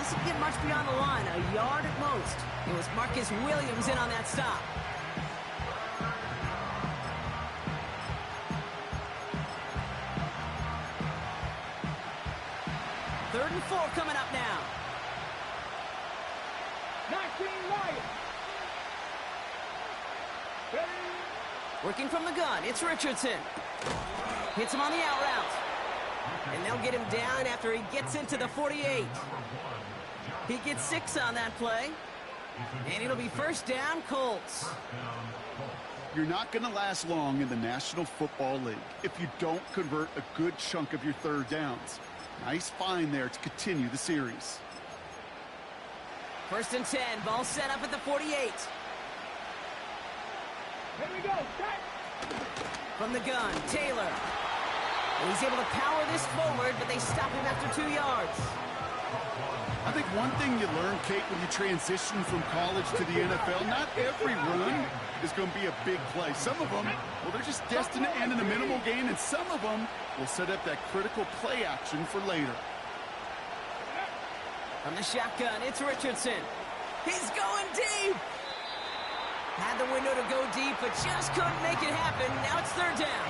doesn't get much beyond the line, a yard at most. It was Marcus Williams in on that stop. Third and 4 coming up now. 19 Lions. Working from the gun, it's Richardson. Hits him on the out route. And they'll get him down after he gets into the 48. He gets 6 on that play. And it'll be first down, Colts. You're not going to last long in the National Football League if you don't convert a good chunk of your third downs. Nice find there to continue the series. First and 10, ball set up at the 48. Here we go. Set. From the gun, Taylor. And he's able to power this forward, but they stop him after 2 yards. I think one thing you learn, Kate, when you transition from college to the NFL, not every run is going to be a big play. Some of them, well, they're just destined to end in a minimal gain, and some of them will set up that critical play action for later. From the shotgun, it's Richardson. He's going deep. Had the window to go deep, but just couldn't make it happen. Now it's third down.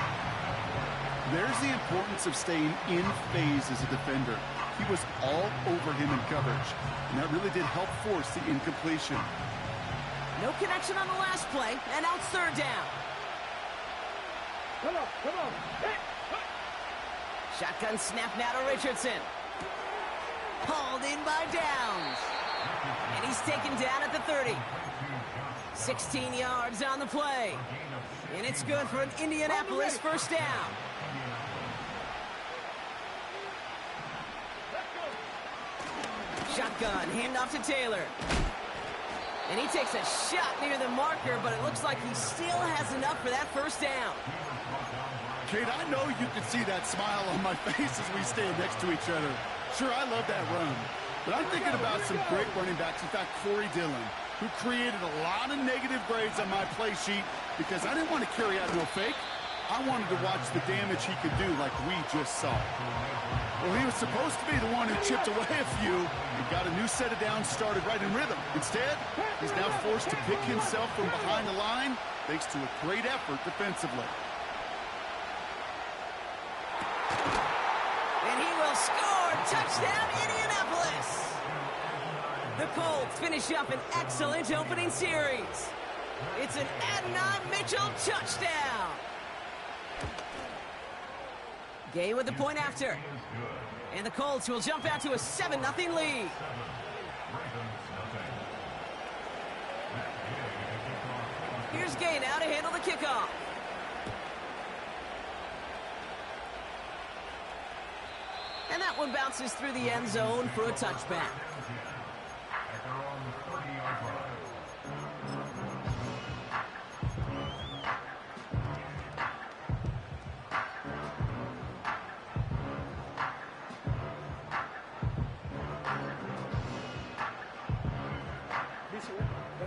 There's the importance of staying in phase as a defender. He was all over him in coverage, and that really did help force the incompletion. No connection on the last play, and now it's third down. Come on, come on. Hit. Shotgun snap now to Richardson. Hauled in by Downs. And he's taken down at the 30. 16 yards on the play. And it's good for an Indianapolis first down. Shotgun, handoff to Taylor. And he takes a shot near the marker, but it looks like he still has enough for that first down. Kate, I know you can see that smile on my face as we stand next to each other. Sure, I love that run. But I'm thinking about some great running backs. In fact, Corey Dillon, who created a lot of negative grades on my play sheet because I didn't want to carry out no fake. I wanted to watch the damage he could do like we just saw. Well, he was supposed to be the one who chipped away a few and got a new set of downs started right in rhythm. Instead, he's now forced to pick himself from behind the line thanks to a great effort defensively. And he will score! Touchdown, Indianapolis! The Colts finish up an excellent opening series. It's an Adonai Mitchell touchdown! Gay with the point after. And the Colts will jump out to a 7-0 lead. Here's Gay now to handle the kickoff. And that one bounces through the end zone for a touchback.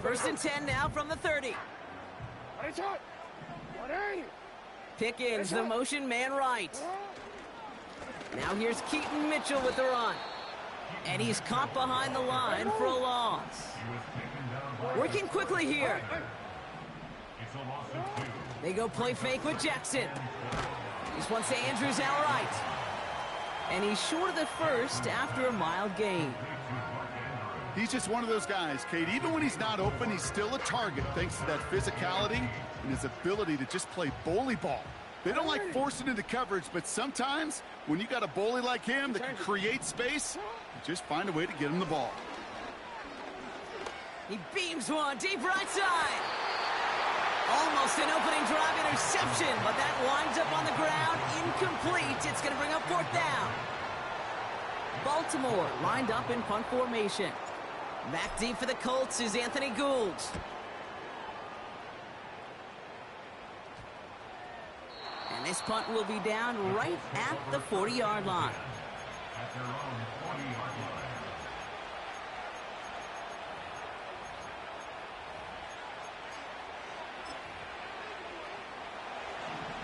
First and 10 now from the 30. Pickens, the motion man right. Now here's Keaton Mitchell with the run. And he's caught behind the line for a loss. Working quickly here. They go play fake with Jackson. This one's to Andrews outright. And he's short of the first after a mild gain. He's just one of those guys, Kate. Even when he's not open, he's still a target thanks to that physicality and his ability to just play bully ball. They don't like forcing into coverage, but sometimes when you got a bully like him that can create space, you just find a way to get him the ball. He beams one deep right side. Almost an opening drive interception, but that winds up on the ground, incomplete. It's going to bring up fourth down. Baltimore lined up in punt formation. Back deep for the Colts is Anthony Gould. And this punt will be down right at the 40-yard line.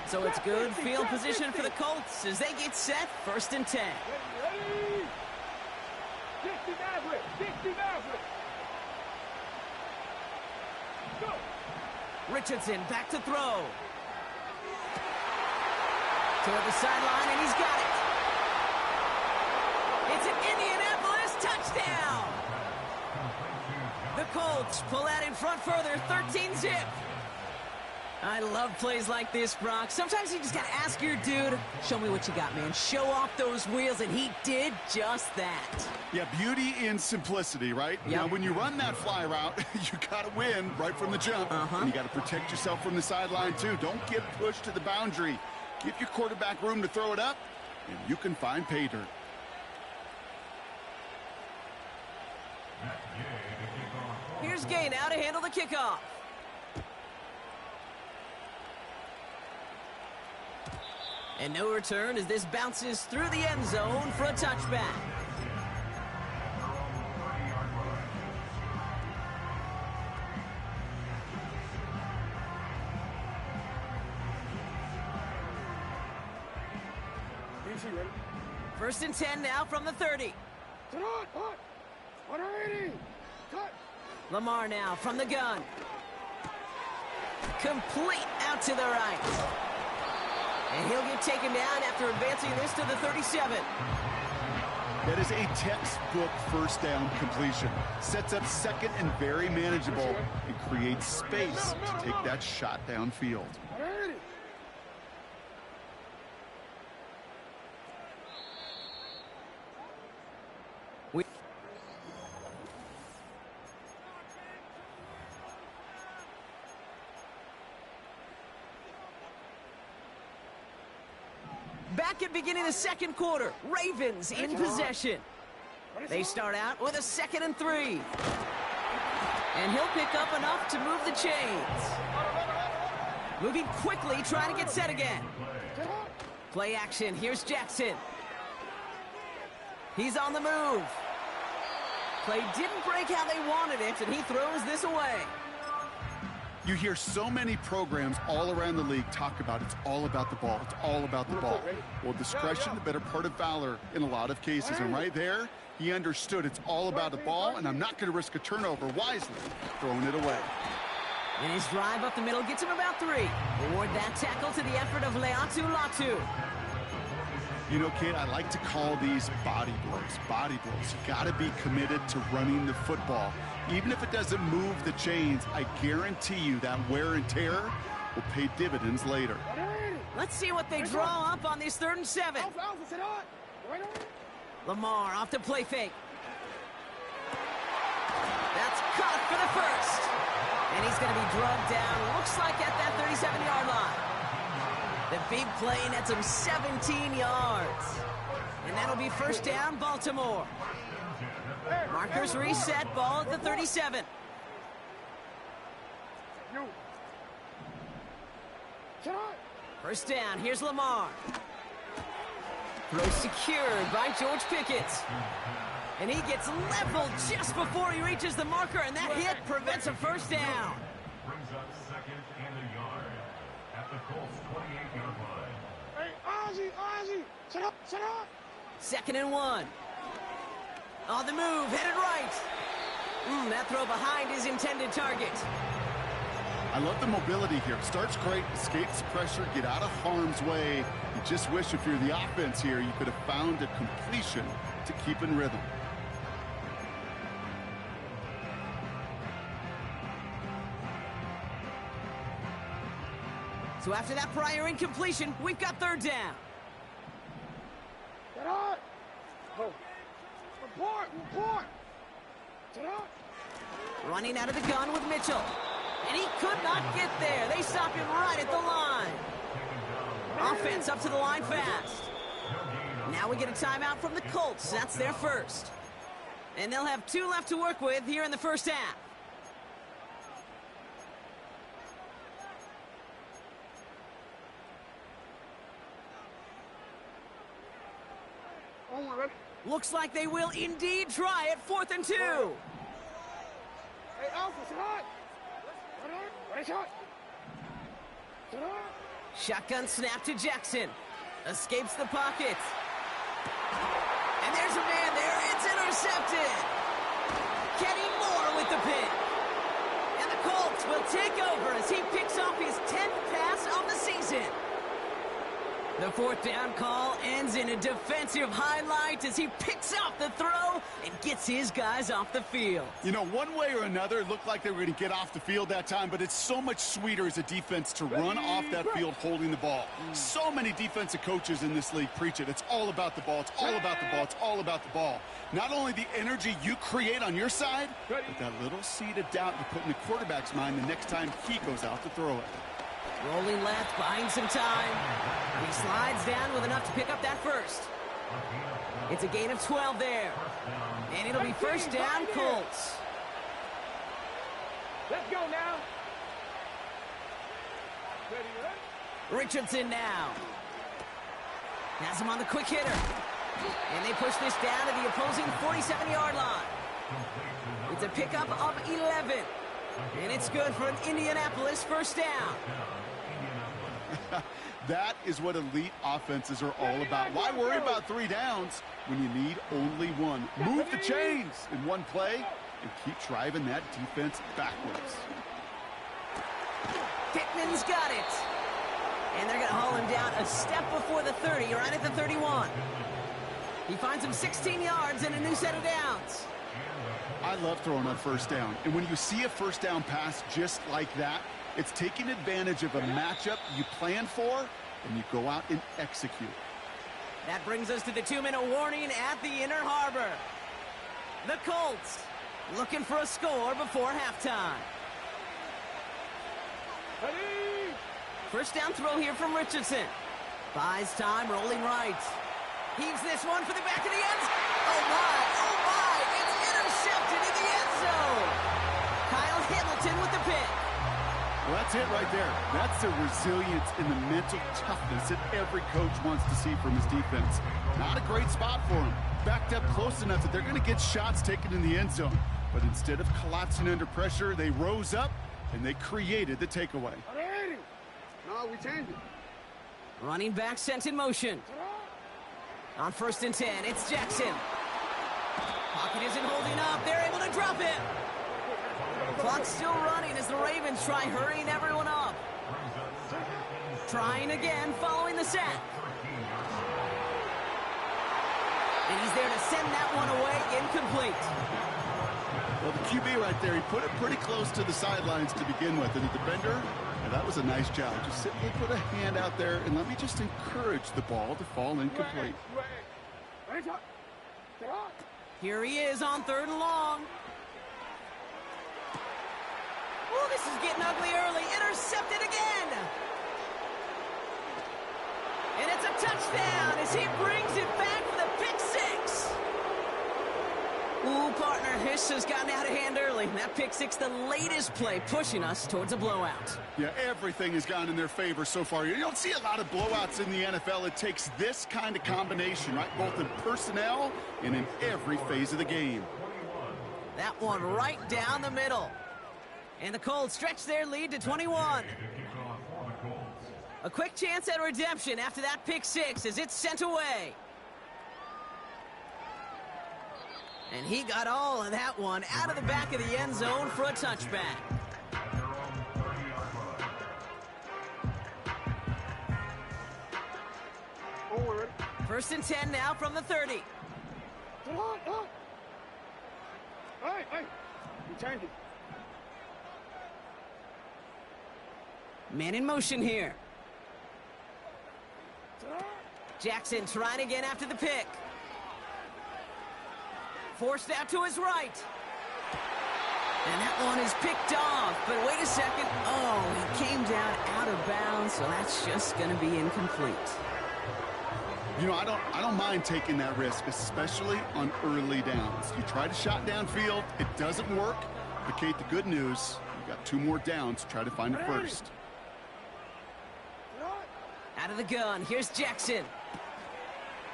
So it's good field position for the Colts as they get set, first and 10. 60 Maverick. 60 Maverick. Go. Richardson back to throw. Toward the sideline, and he's got it. It's an Indianapolis touchdown. The Colts pull out in front further, 13-zip. I love plays like this, Brock. Sometimes you just got to ask your dude, show me what you got, man. Show off those wheels, and he did just that. Yeah, beauty in simplicity, right? Yep. Now, when you run that fly route, you got to win right from the jump. And you got to protect yourself from the sideline, too. Don't get pushed to the boundary. Give your quarterback room to throw it up, and you can find pay dirt. Here's Gay now to handle the kickoff. And no return as this bounces through the end zone for a touchback. First and 10 now from the 30. Lamar now from the gun. Complete out to the right. And he'll get taken down after advancing this to the 37. That is a textbook first down completion. Sets up second and very manageable and creates space to take that shot downfield. Back at beginning of the second quarter, Ravens in possession. They start out with a 2nd and 3. And he'll pick up enough to move the chains. Moving quickly, trying to get set again. Play action, here's Jackson. He's on the move. Play didn't break how they wanted it, and he throws this away. You hear so many programs all around the league talk about it's all about the ball. It's all about the ball. Well, discretion, the better part of valor in a lot of cases. And right there, he understood it's all about the ball, and I'm not going to risk a turnover wisely, throwing it away. And his drive up the middle gets him about 3. Reward that tackle to the effort of Leatu Latu. You know, kid, I like to call these body blows. Body blows. You got to be committed to running the football. Even if it doesn't move the chains, I guarantee you that wear and tear will pay dividends later. Let's see what they draw up on this 3rd and 7. Lamar off the play fake. That's caught for the first. And he's going to be drugged down, looks like at that 37-yard line. The big play nets him 17 yards. And that'll be first down, Baltimore. Markers reset, ball at the 37. First down, here's Lamar. Throw secured by George Pickett. And he gets leveled just before he reaches the marker, and that hit prevents a first down. Brings up 2nd and a yard at the Colts 28-yard line. Hey, Ozzie, sit up. 2nd and 1. On the move, headed right. That throw behind his intended target. I love the mobility here. Starts great, escapes pressure, get out of harm's way. You just wish if you're the offense here, you could have found a completion to keep in rhythm. So after that prior incompletion, we've got 3rd down. Get on. Oh. Report. Get on. Running out of the gun with Mitchell. And he could not get there. They stop him right at the line. Offense up to the line fast. Now we get a timeout from the Colts. That's their first. And they'll have 2 left to work with here in the first half. Looks like they will indeed try it. 4th and 2. Hey, Alpha, sit on. Ready, shot. Sit on. Shotgun snap to Jackson. Escapes the pocket. And there's a man there. It's intercepted. Kenny Moore with the pick. And the Colts will take over as he picks off his 10th pass of the season. The fourth down call ends in a defensive highlight as he picks off the throw and gets his guys off the field. You know, one way or another, it looked like they were going to get off the field that time, but it's so much sweeter as a defense to run off that field holding the ball. So many defensive coaches in this league preach it. It's all about the ball. It's all about the ball. It's all about the ball. Not only the energy you create on your side, but that little seed of doubt you put in the quarterback's mind the next time he goes out to throw it. Rolling left, buying some time. He slides down with enough to pick up that first. It's a gain of 12 there. And it'll be first down, Colts. Let's go now. Richardson now. Has him on the quick hitter. And they push this down to the opposing 47-yard line. It's a pickup of 11. And it's good for an Indianapolis first down. That is what elite offenses are all about. Why worry about 3 downs when you need only one? Move the chains in one play and keep driving that defense backwards. Pittman's got it. And they're going to haul him down a step before the 30, right at the 31. He finds him 16 yards and a new set of downs. I love throwing on first down. And when you see a first down pass just like that, it's taking advantage of a matchup you plan for, and you go out and execute. That brings us to the 2-minute warning at the Inner Harbor. The Colts looking for a score before halftime. First down throw here from Richardson. Buys time, rolling right. Heaves this one for the back of the end zone. Oh my, it's intercepted in the end zone. Kyle Hamilton with the pick. Well, that's it right there. That's the resilience and the mental toughness that every coach wants to see from his defense. Not a great spot for him. Backed up close enough that they're going to get shots taken in the end zone. But instead of collapsing under pressure, they rose up and they created the takeaway. No, we changed it. Running back sent in motion. On 1st and 10, it's Jackson. Pocket isn't holding up. They're able to drop it. Clock's still running as the Ravens try hurrying everyone up. Trying again following the sack. And he's there to send that one away, incomplete. Well, the QB right there, he put it pretty close to the sidelines to begin with. And the defender, well, that was a nice job. Just simply put a hand out there and let me just encourage the ball to fall incomplete. Here he is on 3rd and long. Oh, this is getting ugly early. Intercepted again. And it's a touchdown as he brings it back for the pick 6. Ooh, partner, this has gotten out of hand early. That pick 6, the latest play, pushing us towards a blowout. Yeah, everything has gone in their favor so far. You don't see a lot of blowouts in the NFL. It takes this kind of combination, right? Both in personnel and in every phase of the game. That one right down the middle. And the Colts stretch their lead to 21. A quick chance at redemption after that pick 6 as it's sent away. And he got all of that one out of the back of the end zone for a touchback. Forward. 1st and 10 now from the 30. Hey, we changed it. Man in motion here. Jackson trying again after the pick. Forced out to his right. And that one is picked off. But wait a second. Oh, he came down out of bounds, so that's just going to be incomplete. You know, I don't mind taking that risk, especially on early downs. You try to shot downfield, it doesn't work. But Kate, the good news, you got 2 more downs to try to find a first. Out of the gun, here's Jackson.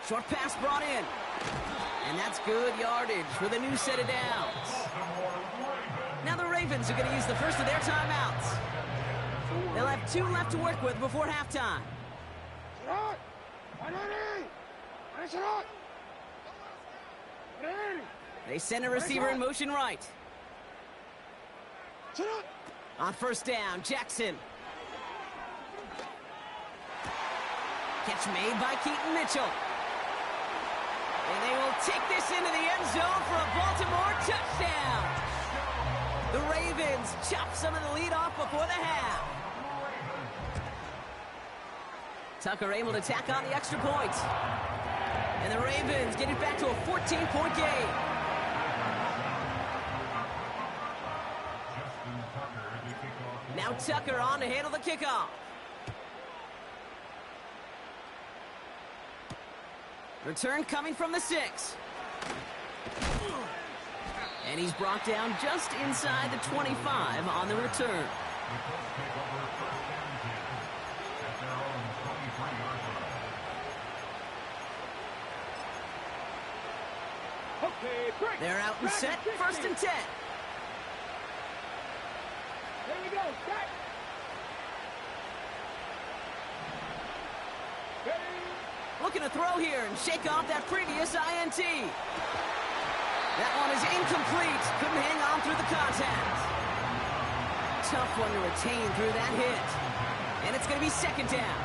Short pass brought in. And that's good yardage with a new set of downs. Now the Ravens are going to use the first of their timeouts. They'll have 2 left to work with before halftime. They send a receiver in motion right. On first down, Jackson. Catch made by Keaton Mitchell. And they will take this into the end zone for a Baltimore touchdown. The Ravens chop some of the lead off before the half. Tucker able to tack on the extra point. And the Ravens get it back to a 14-point game. Now Tucker on to handle the kickoff. Return coming from the 6. And he's brought down just inside the 25 on the return. Okay, break. They're out and set, first and 10. Here we go, set. Ready. Looking to throw here and shake off that previous INT. That one is incomplete. Couldn't hang on through the contact. Tough one to retain through that hit. And it's going to be second down.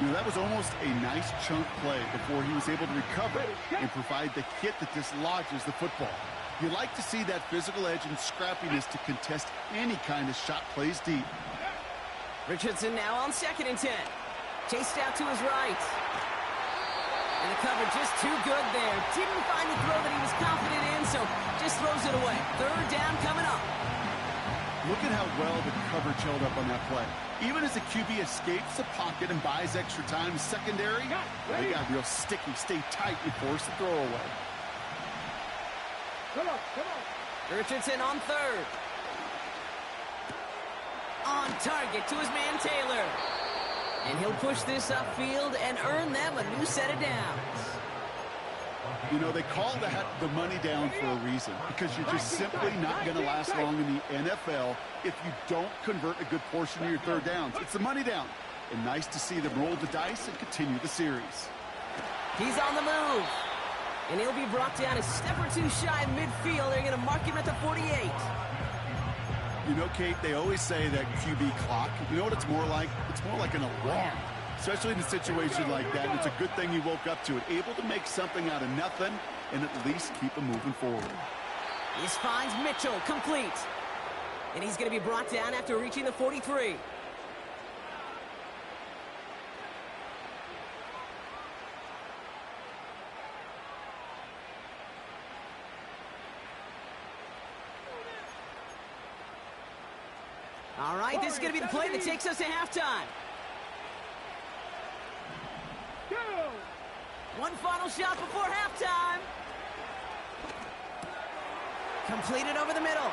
You know, that was almost a nice chunk play before he was able to recover and provide the hit that dislodges the football. You like to see that physical edge and scrappiness to contest any kind of shot plays deep. Richardson now on second and 10. Chased out to his right. And the cover just too good there. Didn't find the throw that he was confident in, so just throws it away. Third down coming up. Look at how well the coverage held up on that play. Even as the QB escapes the pocket and buys extra time, secondary, they got real sticky, stay tight, and force the throw away. Come on. Richardson on third. On target to his man Taylor. And he'll push this upfield and earn them a new set of downs. You know, they call that the money down for a reason, because you're just simply not going to last long in the NFL if you don't convert a good portion of your third downs. It's the money down. And nice to see them roll the dice and continue the series. He's on the move. And he'll be brought down a step or two shy of midfield. They're going to mark him at the 48. You know, Kate, they always say that QB clock. You know what it's more like? It's more like an alarm, especially in a situation like that. And it's a good thing you woke up to it, able to make something out of nothing and at least keep them moving forward. This finds Mitchell complete. And he's going to be brought down after reaching the 43. All right, this is going to be the play that takes us to halftime. Go. One final shot before halftime. Completed over the middle.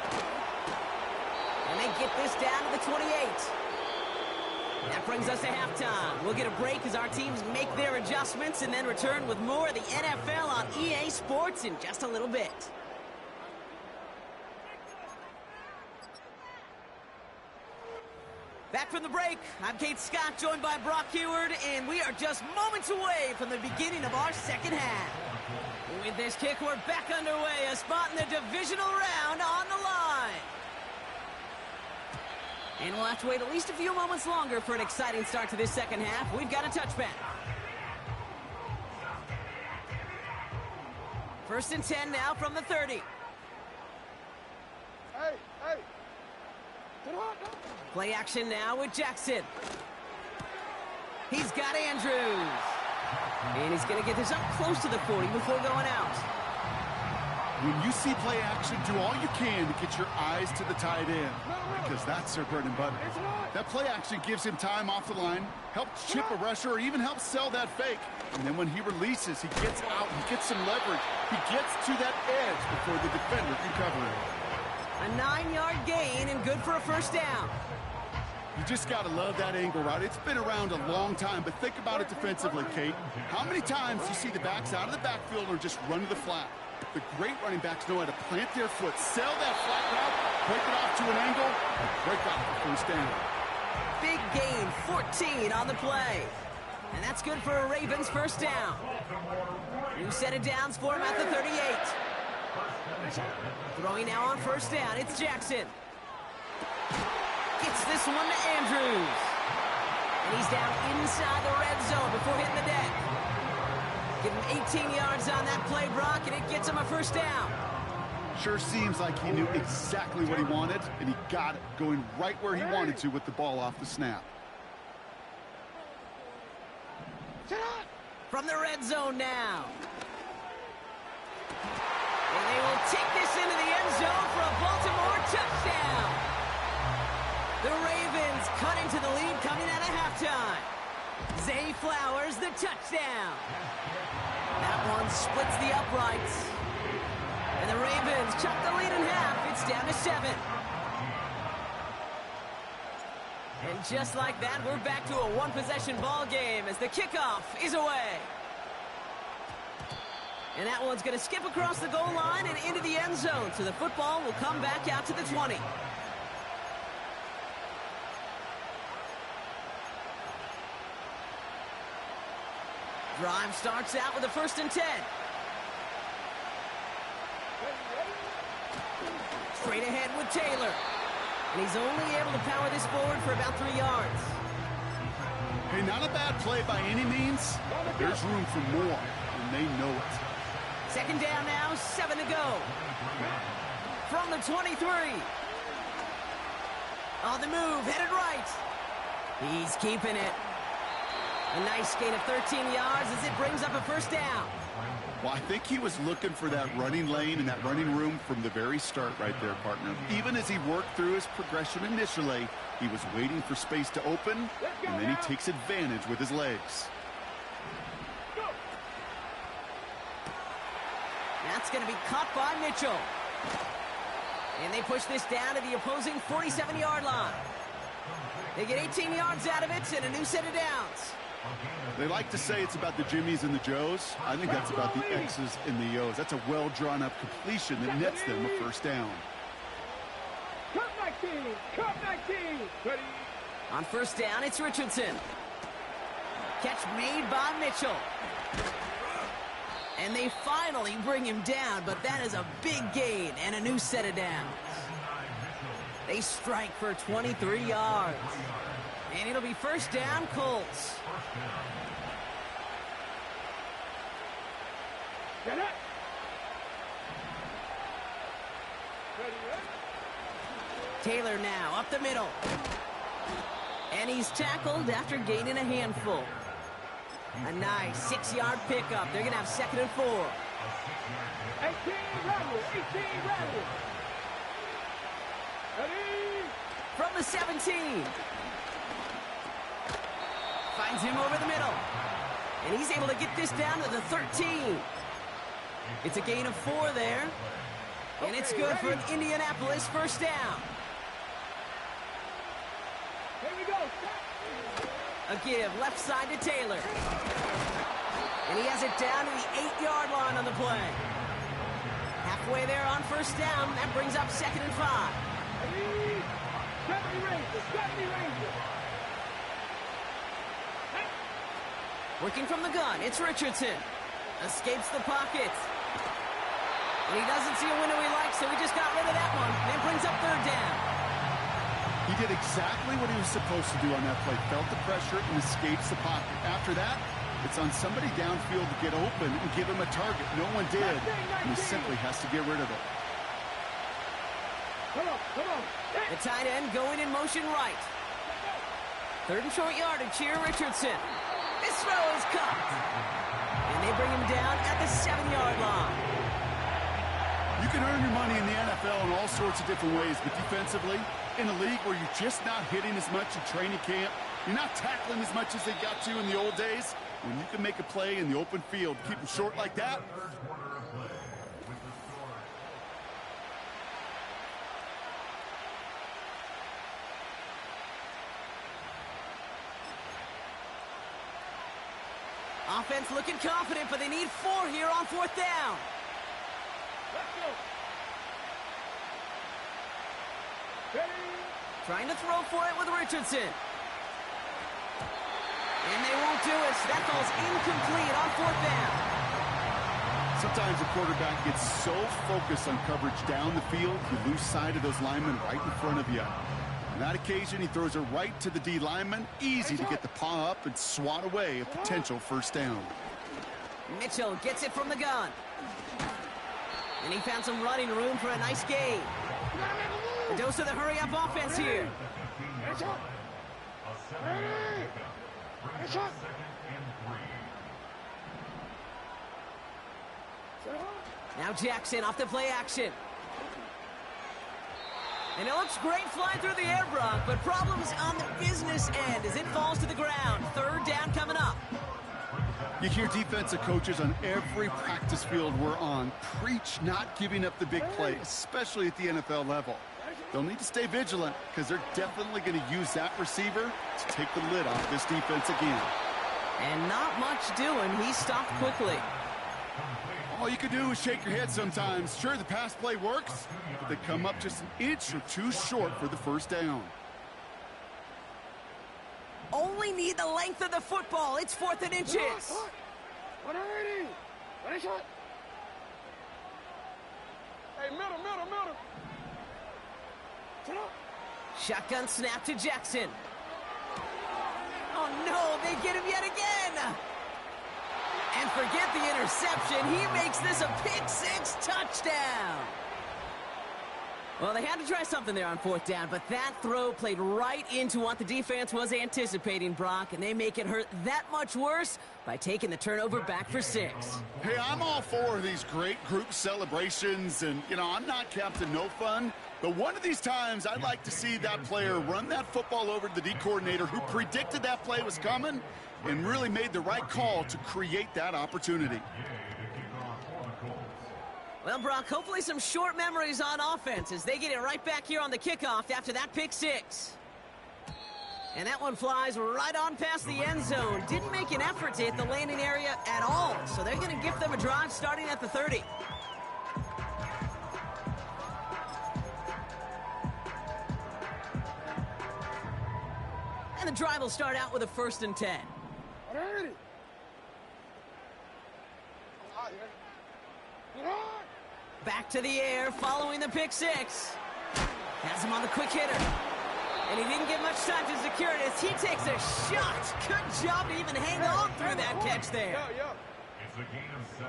And they get this down to the 28. That brings us to halftime. We'll get a break as our teams make their adjustments and then return with more of the NFL on EA Sports in just a little bit. Back from the break, I'm Kate Scott, joined by Brock Heward, and we are just moments away from the beginning of our second half. With this kick, we're back underway, a spot in the divisional round on the line. And we'll have to wait at least a few moments longer for an exciting start to this second half. We've got a touchback. First and 10 now from the 30. Hey. Play action now with Jackson. He's got Andrews. And he's going to get this up close to the 40 before going out. When you see play action, do all you can to get your eyes to the tight end, because that's their bread and butter. That play action gives him time off the line, helps chip a rusher, or even helps sell that fake. And then when he releases, he gets out, he gets some leverage. He gets to that edge before the defender can cover him. A 9-yard gain and good for a first down. You just got to love that angle, right? It's been around a long time, but think about it defensively, Kate. How many times do you see the backs out of the backfield or just run to the flat? The great running backs know how to plant their foot, sell that flat route, break it off to an angle, and break off the first down. Big gain, 14 on the play. And that's good for a Ravens first down. New set of downs for him at the 38. Throwing now on first down, it's Jackson. Gets this one to Andrews. And he's down inside the red zone before hitting the deck. Give him 18 yards on that play, Brock, and it gets him a first down. Sure seems like he knew exactly what he wanted, and he got it, going right where he wanted to with the ball off the snap. From the red zone now. And they will take this into the end zone for a Baltimore touchdown. The Ravens cut into the lead coming out of halftime. Zay Flowers, the touchdown. That one splits the uprights. And the Ravens cut the lead in half. It's down to 7. And just like that, we're back to a one-possession ball game as the kickoff is away. And that one's going to skip across the goal line and into the end zone. So the football will come back out to the 20. Drive starts out with a 1st and 10. Straight ahead with Taylor. And he's only able to power this forward for about 3 yards. Hey, not a bad play by any means. There's room for more, and they know it. 2nd down now, 7 to go. From the 23. On the move, headed right. He's keeping it. A nice gain of 13 yards as it brings up a 1st down. Well, I think he was looking for that running lane and that running room from the very start right there, partner. Even as he worked through his progression initially, he was waiting for space to open, and then he takes advantage with his legs. That's going to be caught by Mitchell. And they push this down to the opposing 47-yard line. They get 18 yards out of it and a new set of downs. They like to say it's about the Jimmies and the Joes. I think that's about the X's and the O's. That's a well-drawn-up completion that nets them a 1st down. Cut 19! Cut 19! Ready? On 1st down, it's Richardson. Catch made by Mitchell. And they finally bring him down, but that is a big gain and a new set of downs. They strike for 23 yards. And it'll be 1st down, Colts. Get it! Ready, ready? Taylor now up the middle. And he's tackled after gaining a handful. A nice 6-yard pickup. They're going to have 2nd and 4. 18 rattle! 18 rattle! Ready? From the 17. Finds him over the middle. And he's able to get this down to the 13. It's a gain of 4 there. And it's good for an Indianapolis 1st down. Here we go. A give left side to Taylor. And he has it down to the 8-yard line on the play. Halfway there on 1st down. That brings up 2nd and 5. Ready? 70 Rangers! 70 Rangers! Working from the gun, it's Richardson. Escapes the pocket. And he doesn't see a window he likes, so he just got rid of that one. And brings up 3rd down. He did exactly what he was supposed to do on that play. Felt the pressure and escapes the pocket. After that, it's on somebody downfield to get open and give him a target. No one did, and he simply has to get rid of it. Come on, come on. The tight end going in motion right. 3rd and short yardage here, Richardson. This throw is caught. And they bring him down at the 7-yard line. You can earn your money in the NFL in all sorts of different ways, but defensively, in a league where you're just not hitting as much in training camp, you're not tackling as much as they got to in the old days, when you can make a play in the open field, keep them short like that. Offense looking confident, but they need 4 here on 4th down. Let's go. Ready? Trying to throw for it with Richardson. And they won't do it, so that falls incomplete on 4th down. Sometimes a quarterback gets so focused on coverage down the field, you lose sight of those linemen right in front of you. On that occasion, he throws it right to the D lineman. Easy to get the paw up and swat away a potential first down. Mitchell gets it from the gun. And he found some running room for a nice gain. A dose of the hurry-up offense here. Now Jackson off the play action. And it looks great flying through the air, Brock, but problems on the business end as it falls to the ground. Third down coming up. You hear defensive coaches on every practice field we're on preach not giving up the big play, especially at the NFL level. They'll need to stay vigilant because they're definitely going to use that receiver to take the lid off this defense again. And not much doing. He stopped quickly. All you can do is shake your head sometimes. Sure, the pass play works, but they come up just an inch or two short for the first down. Only need the length of the football. It's 4th and inches. Hey, middle. Shotgun snap to Jackson. Oh, no, they get him yet again. And forget the interception. He makes this a pick-6 touchdown. Well, they had to try something there on 4th down, but that throw played right into what the defense was anticipating, Brock, and they make it hurt that much worse by taking the turnover back for 6. Hey, I'm all for these great group celebrations, and, you know, I'm not Captain No Fun, but one of these times I'd like to see that player run that football over to the D coordinator who predicted that play was coming and really made the right call to create that opportunity. Well, Brock, hopefully some short memories on offense as they get it right back here on the kickoff after that pick-6. And that one flies right on past the end zone. Didn't make an effort to hit the landing area at all, so they're going to give them a drive starting at the 30. And the drive will start out with a 1st and 10. Back to the air, following the pick-6. Has him on the quick hitter. And he didn't get much time to secure it as he takes a shot. Good job to even hang on through that catch there. It's a gain of 7.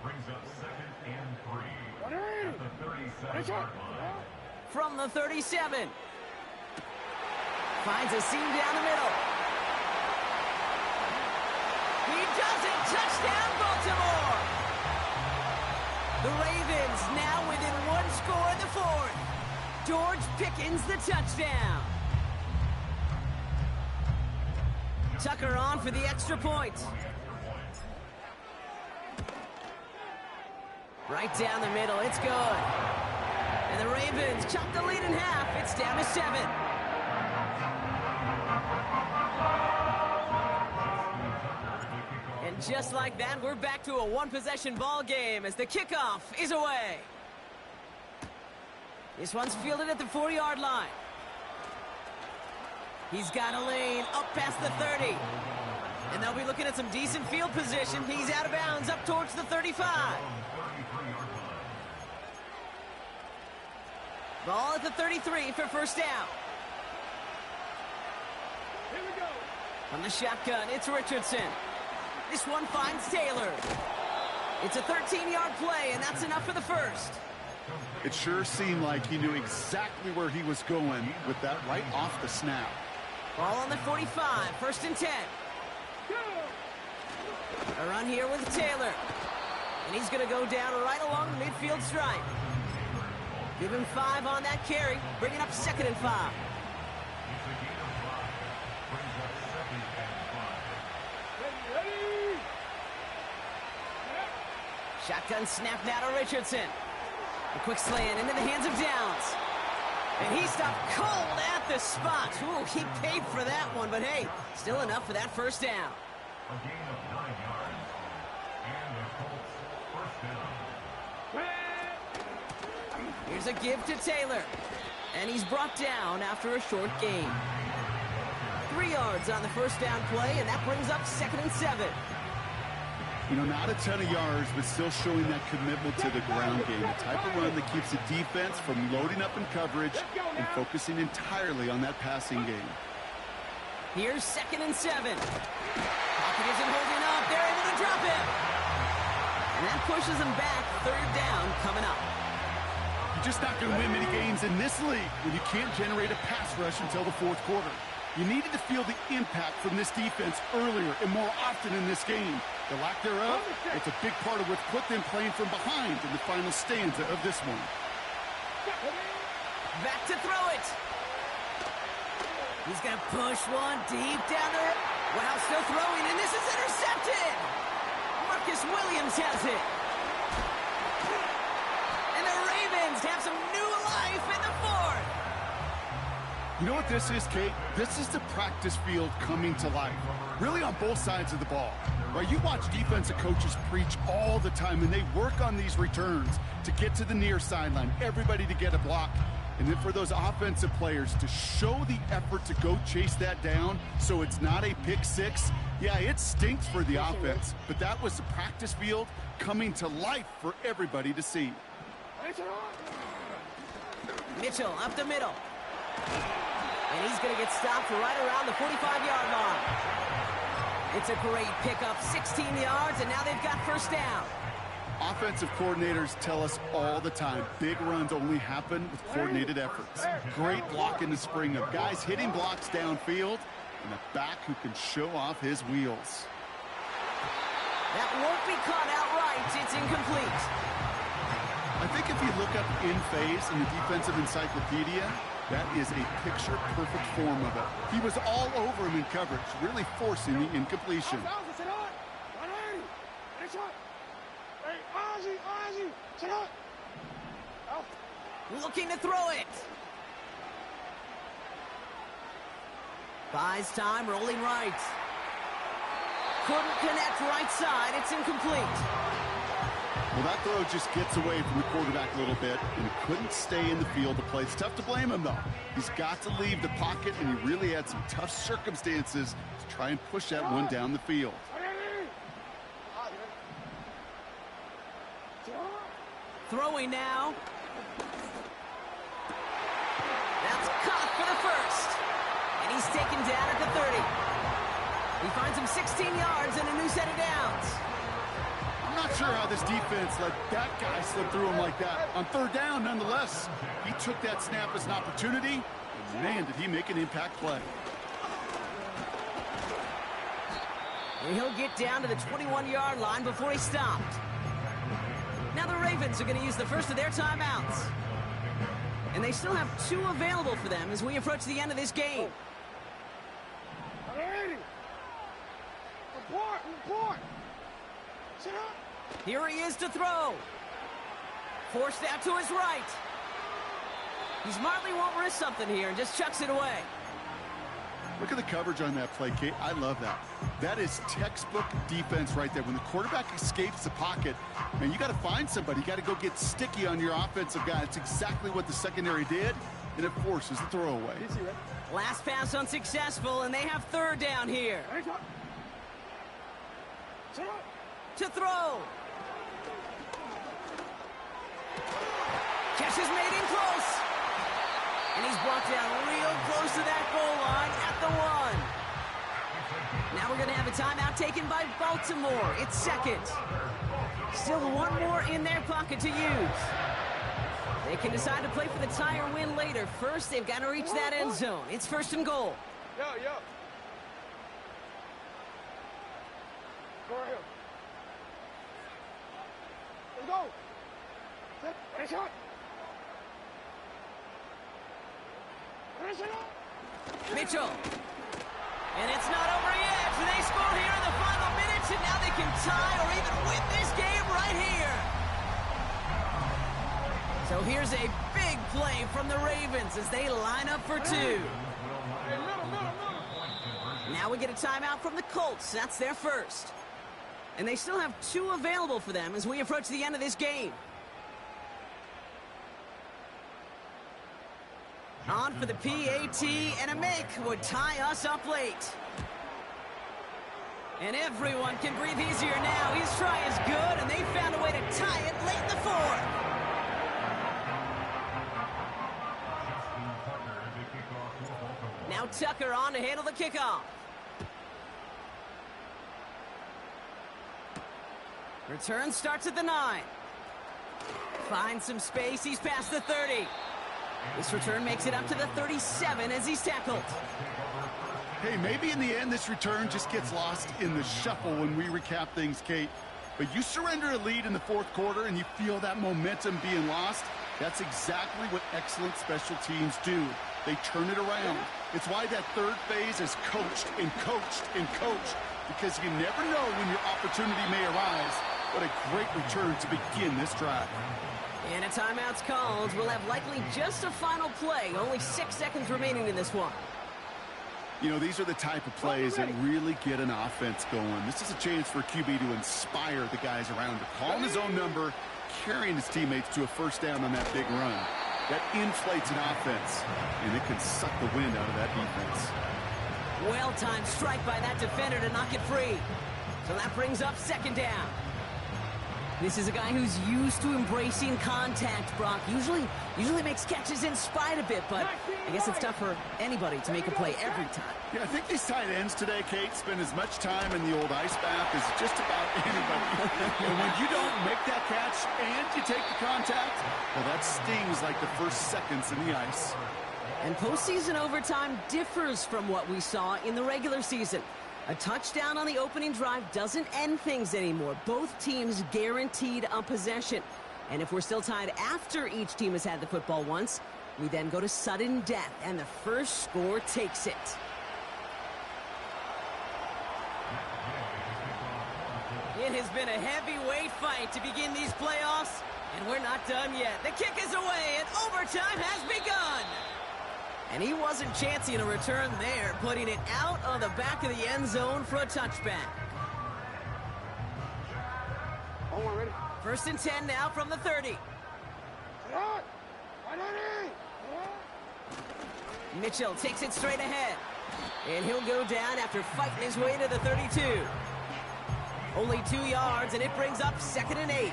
Brings up 2nd and 3. At the 37-yard line. From the 37. Finds a seam down the middle. He does it. Touchdown, Baltimore. The Ravens now within 1 score in the 4th. George Pickens the touchdown. Tucker on for the extra point. Right down the middle, it's good. And the Ravens chop the lead in half. It's down to 7. And just like that, we're back to a one-possession ball game as the kickoff is away. This one's fielded at the 4-yard line. He's got a lane up past the 30. And they'll be looking at some decent field position. He's out of bounds up towards the 35. Ball at the 33 for first down. Here we go. From the shotgun, it's Richardson. This one finds Taylor. It's a 13-yard play, and that's enough for the first. It sure seemed like he knew exactly where he was going with that right off the snap. Ball on the 45, 1st and 10. A run here with Taylor. And he's going to go down right along the midfield stripe. Give him 5 on that carry, bringing up 2nd and 5. Shotgun snap now to Richardson. A quick slant into the hands of Downs. And he stopped cold at the spot. Ooh, he paid for that one, but hey, still enough for that first down. A gain of 9 yards. And the Colts first down. Here's a give to Taylor. And he's brought down after a short gain. 3 yards on the first down play, and that brings up 2nd and 7. You know, not a ton of yards, but still showing that commitment to the ground game. The type of run that keeps the defense from loading up in coverage and focusing entirely on that passing game. Here's 2nd and 7. Pocket isn't holding up. They're able to drop him. And that pushes them back. 3rd down coming up. You're just not going to win many games in this league when you can't generate a pass rush until the 4th quarter. You needed to feel the impact from this defense earlier and more often in this game. The lack thereof, it's a big part of what's put them playing from behind in the final stanza of this one. Back to throw it. He's going to push one deep down there. Wow, still throwing, and this is intercepted. Marcus Williams has it. And the Ravens have some new life in the 4th. You know what this is, Kate? This is the practice field coming to life, really on both sides of the ball. Right? You watch defensive coaches preach all the time, and they work on these returns to get to the near sideline, everybody to get a block, and then for those offensive players to show the effort to go chase that down so it's not a pick six. Yeah, it stinks for the offense, but that was the practice field coming to life for everybody to see. Mitchell up the middle. And he's going to get stopped right around the 45-yard line. It's a great pickup, 16 yards, and now they've got 1st down. Offensive coordinators tell us all the time, big runs only happen with coordinated efforts. Great block in the spring of guys hitting blocks downfield and a back who can show off his wheels. That won't be caught outright. It's incomplete. I think if you look up in phase in the defensive encyclopedia, that is a picture-perfect form of it. He was all over him in coverage, really forcing the incompletion. Looking to throw it. Buys time, rolling right. Couldn't connect right side. It's incomplete. Well, that throw just gets away from the quarterback a little bit, and he couldn't stay in the field to play. It's tough to blame him, though. He's got to leave the pocket, and he really had some tough circumstances to try and push that one down the field. Throwing now. That's caught for the 1st. And he's taken down at the 30. He finds him 16 yards and a new set of downs. I'm not sure how this defense let that guy slip through him like that. On 3rd down, nonetheless, he took that snap as an opportunity, and man, did he make an impact play. And he'll get down to the 21-yard line before he stopped. Now the Ravens are going to use the first of their timeouts. And they still have 2 available for them as we approach the end of this game. Here he is to throw. Forced out to his right. He smartly won't risk something here and just chucks it away. Look at the coverage on that play, Kate. I love that. That is textbook defense right there. When the quarterback escapes the pocket, man, you got to find somebody. You got to go get sticky on your offensive guy. It's exactly what the secondary did, and it forces the throwaway. Last pass unsuccessful, and they have 3rd down here. To throw. Catch is made in close. And he's brought down real close to that goal line at the 1. Now we're going to have a timeout taken by Baltimore. It's 2nd. Still 1 more in their pocket to use. They can decide to play for the tie or win later. First, they've got to reach that end zone. It's 1st and goal. Yo. Go right here. Let's go. Set. Shot. Mitchell. And it's not over yet. They score here in the final minutes, and now they can tie or even win this game right here. So here's a big play from the Ravens as they line up for 2. Now we get a timeout from the Colts. That's their first. And they still have 2 available for them as we approach the end of this game. On for the PAT, and a make would tie us up late. And everyone can breathe easier now. His try is good, and they found a way to tie it late in the fourth. Now Tucker on to handle the kickoff. Return starts at the 9. Finds some space. He's past the 30. This return makes it up to the 37 as he's tackled. Hey, maybe in the end this return just gets lost in the shuffle when we recap things, Kate. But you surrender a lead in the fourth quarter and you feel that momentum being lost. That's exactly what excellent special teams do. They turn it around. It's why that third phase is coached and coached and coached, because you never know when your opportunity may arise. What a great return to begin this drive. And a timeout's called. We'll have likely just a final play. Only 6 seconds remaining in this one. You know, these are the type of plays that really get an offense going. This is a chance for QB to inspire the guys around him. Calling his own number, carrying his teammates to a first down on that big run. That inflates an offense, and it can suck the wind out of that defense. Well-timed strike by that defender to knock it free. So that brings up second down. This is a guy who's used to embracing contact, Brock. Usually makes catches in spite of it, but I guess it's tough for anybody to make a play every time. Yeah, I think these tight ends today, Kate, spend as much time in the old ice bath as just about anybody. And when you don't make that catch and you take the contact, well, that stings like the first seconds in the ice. And postseason overtime differs from what we saw in the regular season. A touchdown on the opening drive doesn't end things anymore. Both teams guaranteed a possession. And if we're still tied after each team has had the football once, we then go to sudden death, and the first score takes it. It has been a heavyweight fight to begin these playoffs, and we're not done yet. The kick is away, and overtime has begun. And he wasn't chancing a return there, putting it out of the back of the end zone for a touchback. First and 10 now from the 30. Mitchell takes it straight ahead. And he'll go down after fighting his way to the 32. Only 2 yards, and it brings up 2nd and 8.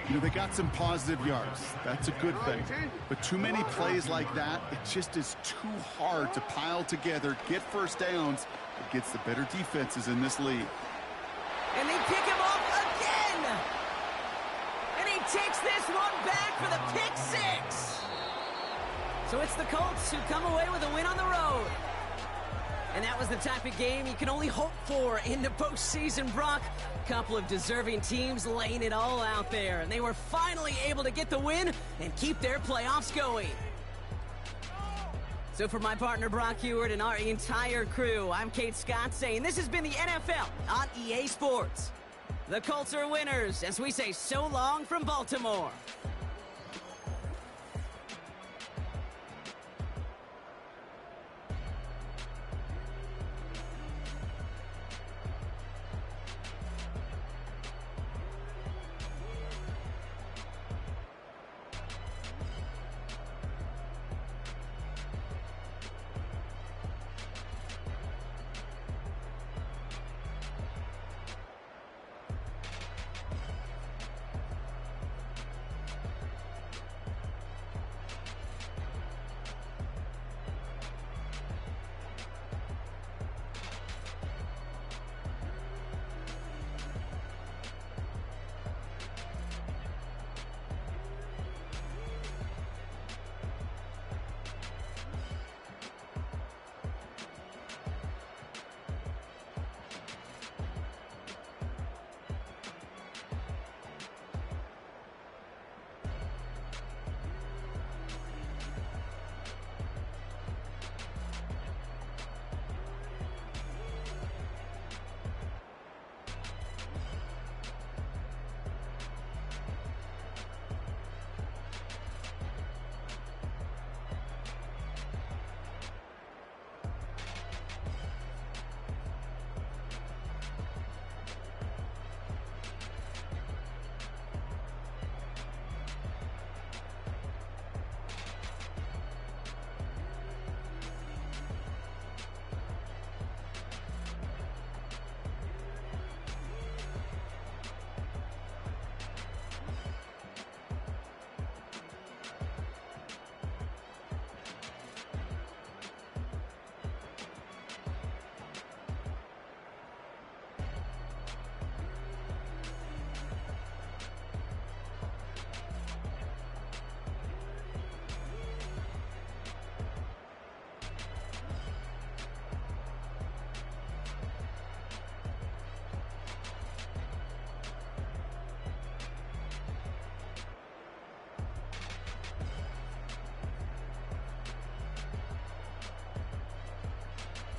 You know, they got some positive yards. That's a good thing. But too many plays like that, it just is too hard to pile together, get first downs against the better defenses in this league. And they pick him off again! And he takes this one back for the pick six! So it's the Colts who come away with a win on the road. And that was the type of game you can only hope for in the postseason, Brock. Couple of deserving teams laying it all out there, and they were finally able to get the win and keep their playoffs going. So for my partner Brock Huard and our entire crew, I'm Kate Scott saying this has been the NFL on EA Sports. The Colts are winners as we say so long from Baltimore.